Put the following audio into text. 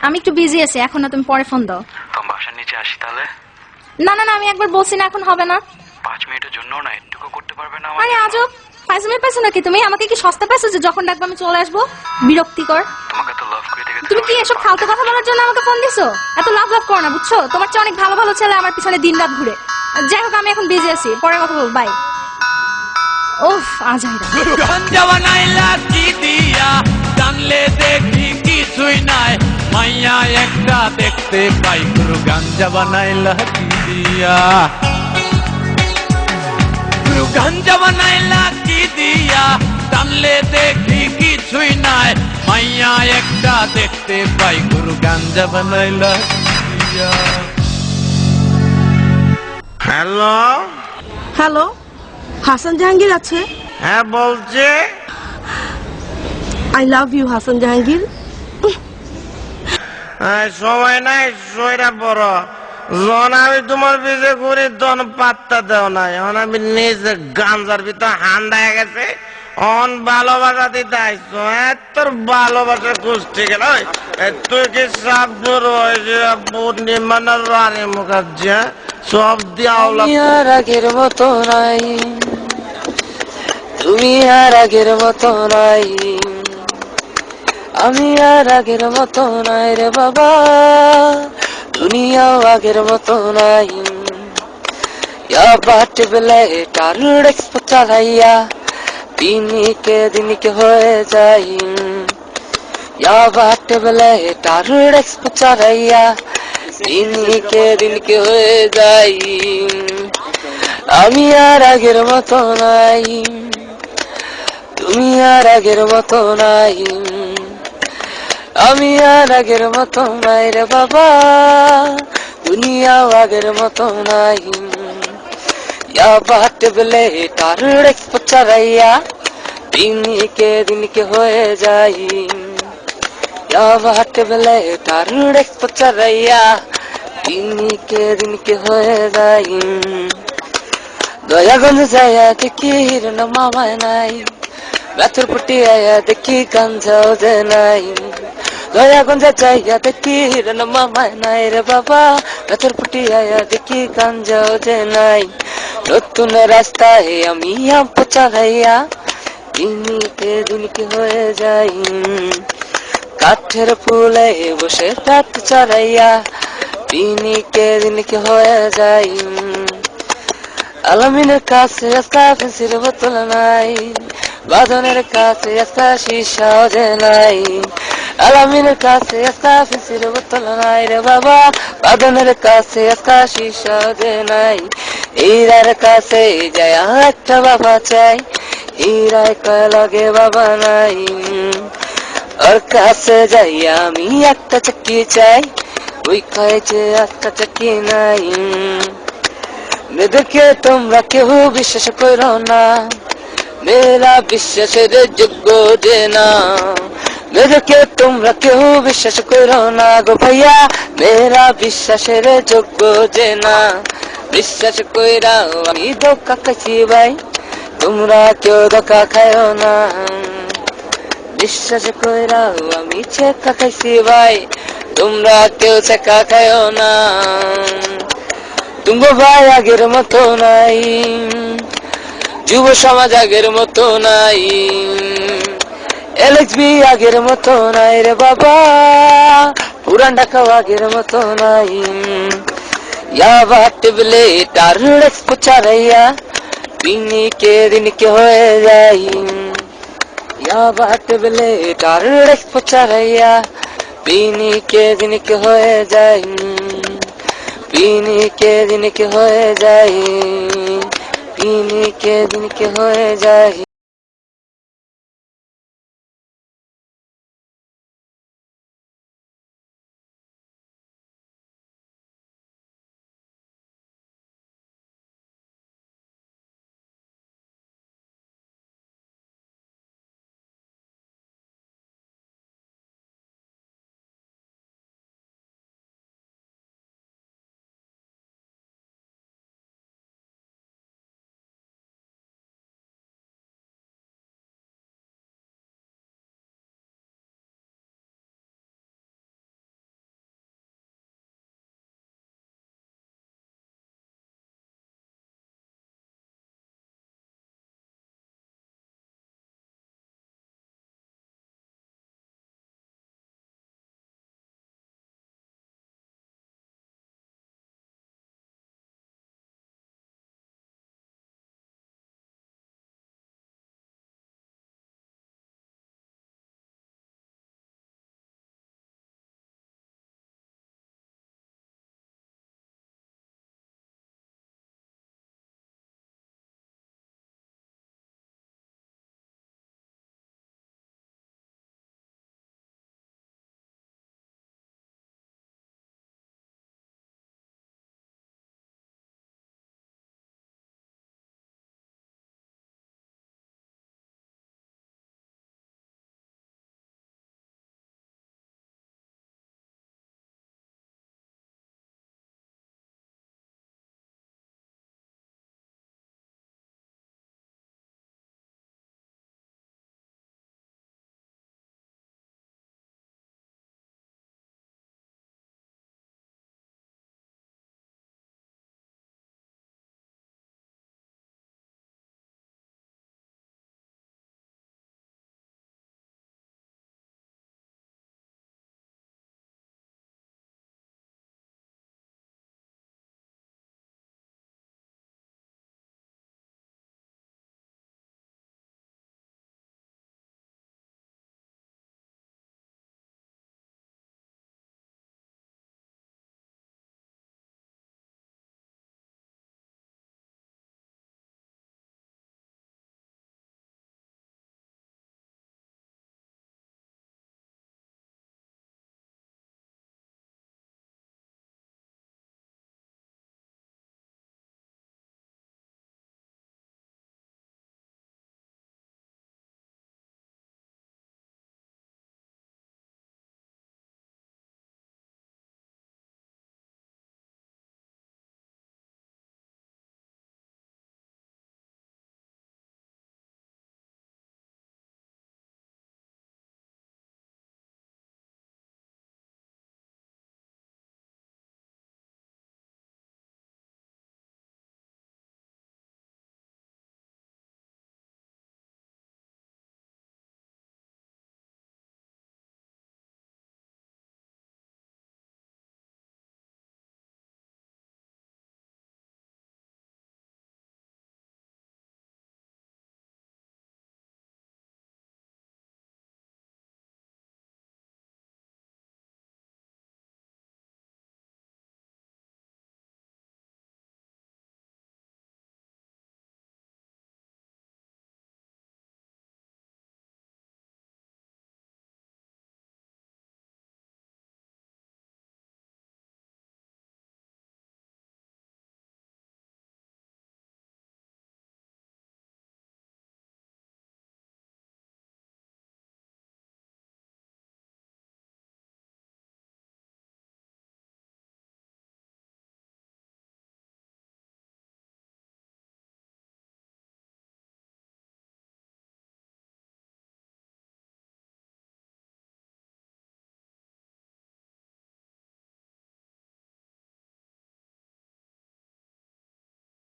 আমি একটু বিজি আছি, এখন না, তুমি পরে ফোন দাও। তোমার বাসার নিচে আসি তাহলে? না না না, আমি একবার বলছি না, এখন হবে না। 5 মিনিটের জন্য না, একটুকু করতে পারবে না? আরে আজব, ফাইজলামি পাইছো নাকি তুমি? আমাকে কি সস্তা পাইছো যে যখন ডাকবো আমি চলে আসবো? বিরক্তিকর। তোমাকে তো লাভ করে দেখে তুমি কি এসব ফালতু কথা বলার জন্য আমাকে ফোন দিছো? এত লাভ লাভ করো না, বুঝছো? তোমার চেয়ে অনেক ভালো ভালো ছেলে আমার পিছনে দিন রাত ঘুরে। যাই হোক, আমি এখন বিজি আছি, পরে কথা বলবো, বাই। উফ, আজাইরা গাঞ্জা বানাইলা কি দিয়া, জানলে দেখি কিছুই নাই, মাইয়া একটা দেখতে পাই, গুরু গাঞ্জা বানাইলা কি দিয়া, গুরু গাঞ্জা বানাইলা কি দিয়া, জানলে দেখি কিছুই নাই, মাইয়া একটা দেখতে পাই, গুরু গাঞ্জা বানাইলা কি দিয়া। হ্যালো হ্যালো, হাসান জাহাঙ্গীর আছে? হ্যাঁ বলছে। I love you Hasan Jahangir. সময় নাই, সইরা বড় জন আমি তোমার পিছে ঘুরি তখন পাত্তা দেও নাই। এখন আমি নিজে গাঞ্জার ভিতর হান্ডায় গেছে, অন ভালোবাসা দিতে আইসো। তোর ভালোবাসা খুঁজতে গেল তুই কি সাবধান হয়েছে পূর্ণিমার রানী মুখার্জি সব দিয়াওলা। আর আগের মতো নাই, তুমি আর আগের মতো নাই, আমি আর আগের মতো নাই রে বাবা, দুনিয়াও আগের মতো নাই। বাট বেলে টারুর এক্সপো চালাইয়া দিনকে দিনকে হয়ে যাই, বাট বেলে টারুর এক্সপো চালাইয়া দিনকে দিনকে হয়ে যাই, আমি আর আগের মতো নাই, তুমি আর আগের মতো নাই, আমি আর আগের মতো নাই রে বাবা, দুনিয়াও আগের মতো নাই। বাট বেলে টারুর এক্সপো চালাইয়া দিনকে দিনকে হয়ে যাই, বাট বেলে টারুর এক্সপো চালাইয়া দিনকে দিনকে হয়ে যাই। দয়াগঞ্জ যাইয়া দেখি হিরণ মামায় নাই, ব্যথর পুটি আয়া দেখি গাঞ্জাও যে নাই, দয়াগঞ্জে যাইয়া দেখি হিরণ মামায় নাই রে বাবা, ব্যথর পুটি আয়া দেখি গাঞ্জাও যে নাই। নতুন রাস্তায় আমি আম্প চালাইয়া দিনকে দিনকে হয়ে যাই, কাঠের ফুলে বসে রাত চালাইয়া দিনকে দিনকে হয়ে যাই। আলামিনের কাছে আজকা ফেন্সির বোতল নাই, বাদনের কাছে আজকা শিশাও যে নাই, আলামিনের কাছে আজকা ফেন্সির বোতল নাই রে বাবা, বাদনের কাছে আজকা শিশাও যে নাই। হীরার কাছে যায় একটা বাবা চাই, হীরায় কয় লগে বাবা নাই, ওর কাছে যাই আমি একটা চাকরি চাই, ওই কয় যে একটা চাকরি নাই। মেয়েদেরকে তোমরা কেউ বিশ্বাস করো না, মেয়েরা বিশ্বাসের যোগ্য যে না, মেয়েদেরকে তোমরা কেউ বিশ্বাস করো না গো ভাইয়া, মেয়েরা বিশ্বাসের যোগ্য যে না। বিশ্বাস কইরাও আমি ধোকা খাইছি ভাই, তোমরা কেউ ধোকা খাইও না, বিশ্বাস কইরাও আমি ছেকা খাইছি ভাই, তোমরা কেউ ছেকা খাইও না। তুমি ভাই আগের মতো নাই, যুব সমাজ আগের মতো নাই, এলএক্সবি আগের মতো নাই রে বাবা, পুরান ঢাকাও আগের মতো নাই। বাট বেলে টারুর এক্সপো চালাইয়া দিনকে দিনকে হয়ে যাই, বাট বেলে টারুর এক্সপো চালাইয়া দিনকে দিনকে হয়ে যাই, দিনকে দিনকে হয়ে যাই, দিনকে দিনকে হয়ে যাই।